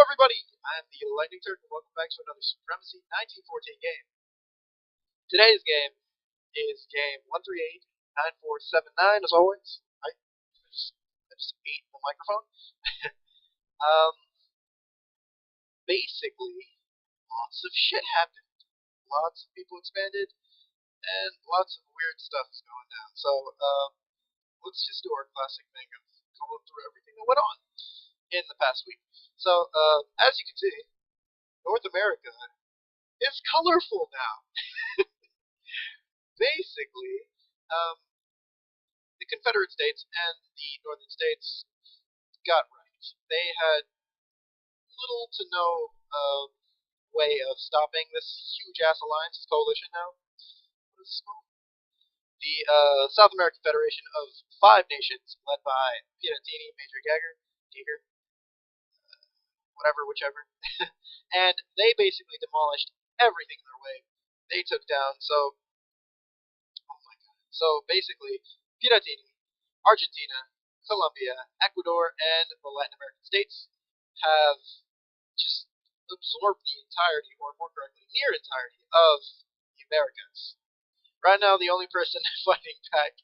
everybody! I'm the Lightning Turk, and welcome back to another Supremacy 1914 game. Today's game is game 1389479, as always. I just ate the microphone. um, Basically, lots of shit happened. Lots of people expanded, and lots of weird stuff is going down. So, let's just do our classic thing of going through everything that went on in the past week. So, as you can see, North America is colorful now. Basically, um, the Confederate States and the Northern States got right. They had little to no way of stopping this huge ass alliance, this coalition now. What is this called? The South American Federation of 5 nations, led by Piantini, Major Gager, whatever, whichever. And they basically demolished everything in their way. They took down, so basically, Piratini, Argentina, Colombia, Ecuador, and the Latin American states have just absorbed the entirety, or more correctly, near entirety, of the Americas. Right now, the only person fighting back,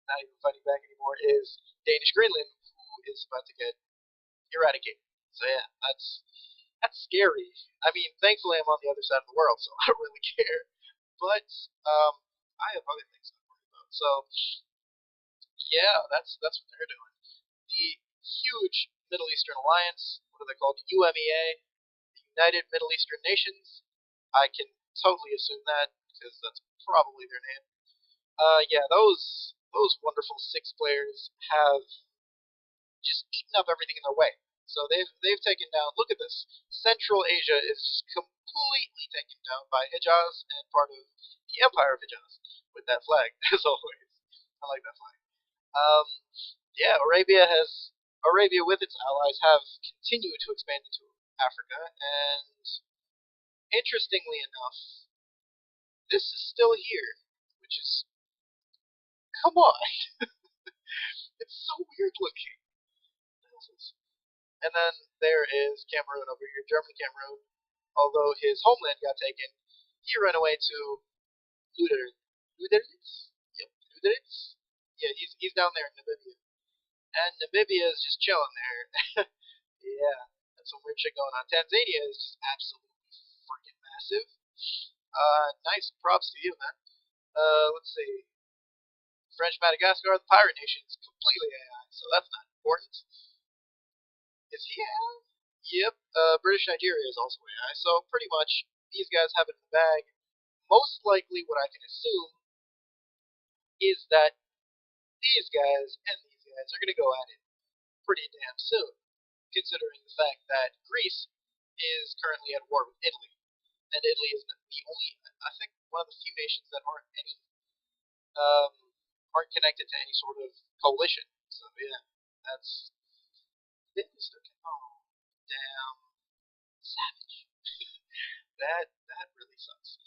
not even fighting back anymore, is Danish Greenland, who is about to get eradicated. So yeah, that's scary. I mean, thankfully, I'm on the other side of the world, so I don't really care. But I have other things to worry about. So yeah, that's what they're doing. The huge Middle Eastern Alliance, what are they called? UMEA, the United Middle Eastern Nations. I can totally assume that because that's probably their name. Yeah, those wonderful 6 players have just eaten up everything in their way. So they've taken down. Look at this. Central Asia is just completely taken down by Hijaz and part of the Empire of Hijaz with that flag, as always. I like that flag. Yeah, Arabia with its allies have continued to expand into Africa, and interestingly enough, this is still here, which is, come on, it's so weird looking. And then there is Cameroon over here, German Cameroon. Although his homeland got taken, he ran away to Luderitz? Yep, Luderitz? Yeah, he's down there in Namibia. And Namibia is just chilling there. Yeah, that's some weird shit going on. Tanzania is just absolutely freaking massive. Nice props to you, man. Let's see. French Madagascar, the pirate nation, is completely AI, so that's not important. Is he AI? Yep. British Nigeria is also AI, so pretty much these guys have it in the bag. Most likely, what I can assume is that these guys and these guys are going to go at it pretty damn soon, considering the fact that Greece is currently at war with Italy, and Italy is the only, I think, one of the few nations that aren't connected to any sort of coalition. So yeah, that's oh damn savage. that really sucks.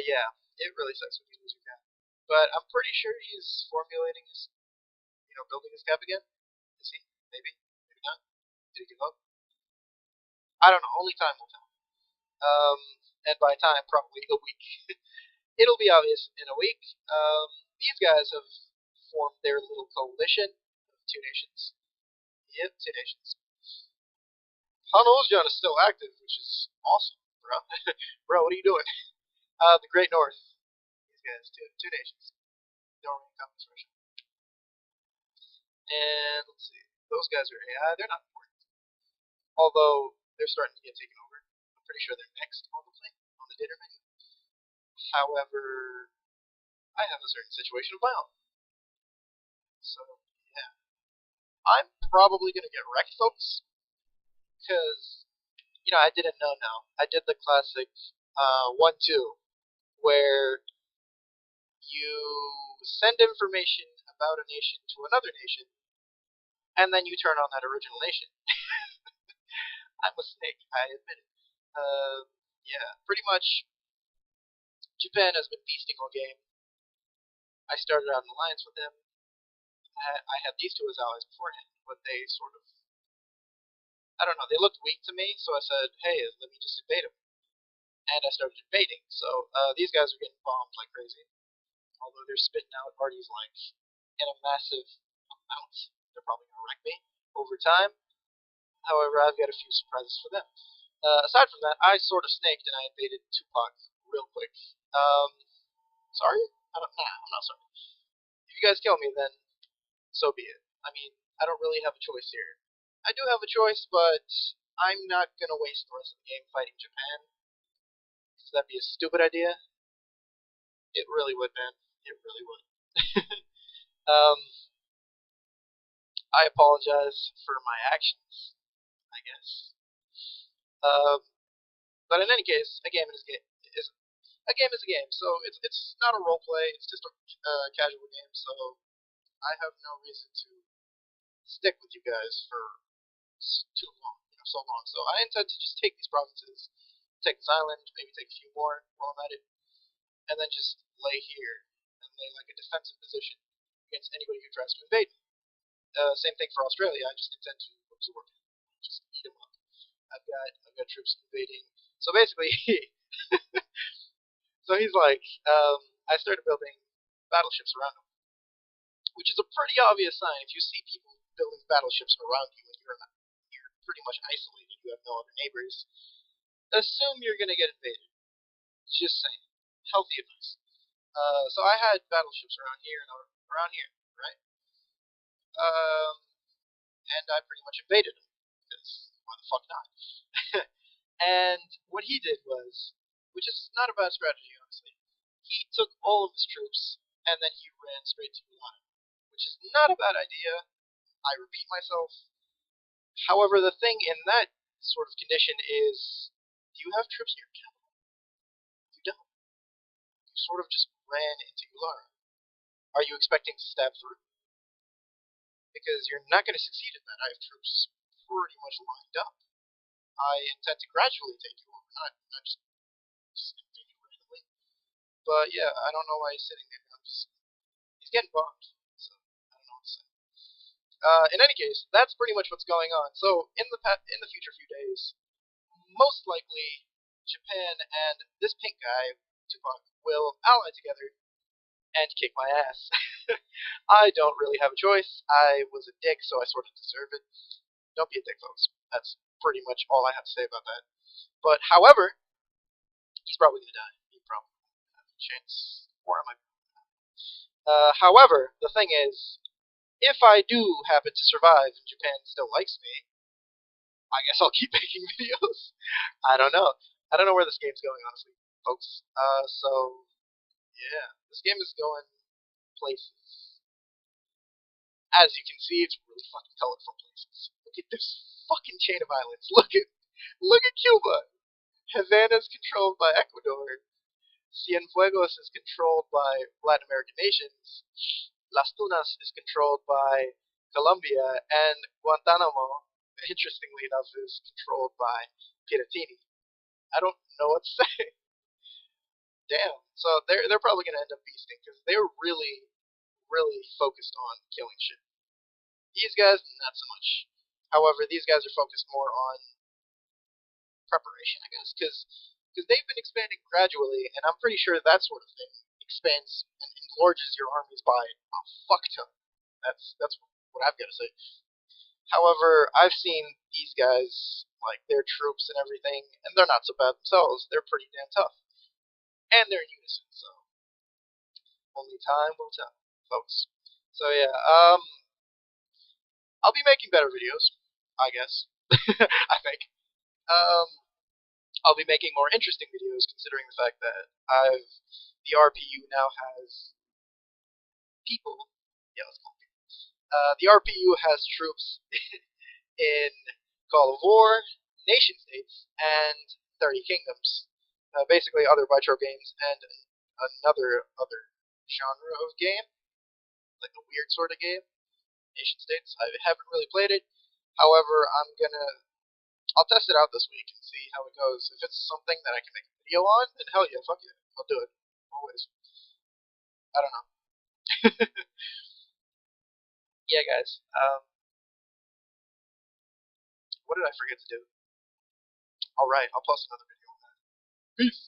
Yeah, it really sucks when you lose your cat. But I'm pretty sure he's formulating his, building his cap again. Is he? Maybe. Maybe not. Did he give up? I don't know. Only time will tell. And by time, probably a week. It'll be obvious in a week. These guys have formed their little coalition of 2 nations. Yep, 2 nations. Han Ozjan is still active, which is awesome, bro. Bro, what are you doing? The Great North. These guys, 2 nations. Norway and Russia. And let's see, those guys are AI. They're not important, although they're starting to get taken over. I'm pretty sure they're next on the plate, on the dinner menu. However, I have a certain situation of my own. So, yeah. I'm probably going to get wrecked, folks, because, I didn't know now. I did the classic 1-2, where you send information about a nation to another nation, and then you turn on that original nation. I'm a snake, I admit it. Yeah, pretty much Japan has been feasting all game. I started out an alliance with them. I had these 2 as allies beforehand, but they sort of I don't know, they looked weak to me, so I said, hey, let me just invade them. And I started invading. So these guys are getting bombed like crazy. Although they're spitting out parties like in a massive amount. They're probably going to wreck me over time. However, I've got a few surprises for them. Aside from that, I sort of snaked and I invaded Tupac real quick. Sorry? I'm not sorry. If you guys kill me, then so be it. I mean, I don't really have a choice here. I do have a choice, but I'm not gonna waste the rest of the game fighting Japan. Because that'd be a stupid idea. It really would, man. It really would. um, I apologize for my actions, I guess. Um, but in any case, a game is a game. A game is a game, so it's not a role play. It's just a casual game. So I have no reason to stick with you guys for too long, so long. So I intend to just take these provinces, take this island, maybe take a few more while I'm at it, and then just lay here and lay like a defensive position against anybody who tries to invade me. Same thing for Australia. I just intend to absorb it, just eat them up. I've got troops invading. So basically, so he's like, I started building battleships around him, which is a pretty obvious sign. If you see people building battleships around you and you're pretty much isolated, you have no other neighbors, assume you're gonna get invaded. Just saying. Healthy advice. So I had battleships around here and around here, right? And I pretty much invaded him because why the fuck not? And what he did was, which is not a bad strategy, honestly. He took all of his troops and then he ran straight to Milan, which is not a bad idea. I repeat myself. However, the thing in that sort of condition is, do you have troops in your capital? You don't. You sort of just ran into Ulara. Are you expecting to stab through? Because you're not going to succeed in that. I have troops pretty much lined up. I intend to gradually take you over, not just continue randomly. But yeah, I don't know why he's sitting there. He's getting bombed, so I don't know what to say. In any case, that's pretty much what's going on. So in the future few days, most likely Japan and this pink guy, Tupac, will ally together and kick my ass. I don't really have a choice. I was a dick, so I sort of deserve it. Don't be a dick, folks. That's pretty much all I have to say about that. But however, he's probably gonna die. He probably has a chance, or I might. However, the thing is, if I do happen to survive and Japan still likes me, I guess I'll keep making videos. I don't know. I don't know where this game's going, honestly, folks. So yeah, this game is going places. As you can see, it's really fucking colorful places. Look at this fucking chain of islands. Look at Cuba. Havana's controlled by Ecuador. Cienfuegos is controlled by Latin American nations. Las Tunas is controlled by Colombia, and Guantanamo, interestingly enough, is controlled by Piratini. I don't know what to say. Damn. So they're probably gonna end up beasting because they're really focused on killing shit. These guys, not so much. However, these guys are focused more on preparation, I guess, because they've been expanding gradually, and I'm pretty sure that sort of thing expands and enlarges your armies by a fuck ton. That's what I've got to say. However, I've seen these guys, like their troops and everything, and they're not so bad themselves. They're pretty damn tough, and they're in unison. So only time will tell, folks. So yeah, I'll be making better videos, I guess. I think. Um, I'll be making more interesting videos considering the fact that the RPU now has people. Yeah, let's call them people. The RPU has troops in Call of War, Nation States, and 30 Kingdoms. Basically, other Bytro games and another genre of game, like a weird sort of game. Nation States. I haven't really played it. However, I'll test it out this week and see how it goes. If it's something that I can make a video on, then hell yeah, fuck yeah, I'll do it. Always. I don't know. Yeah, guys. What did I forget to do? Alright, I'll post another video on that. Peace.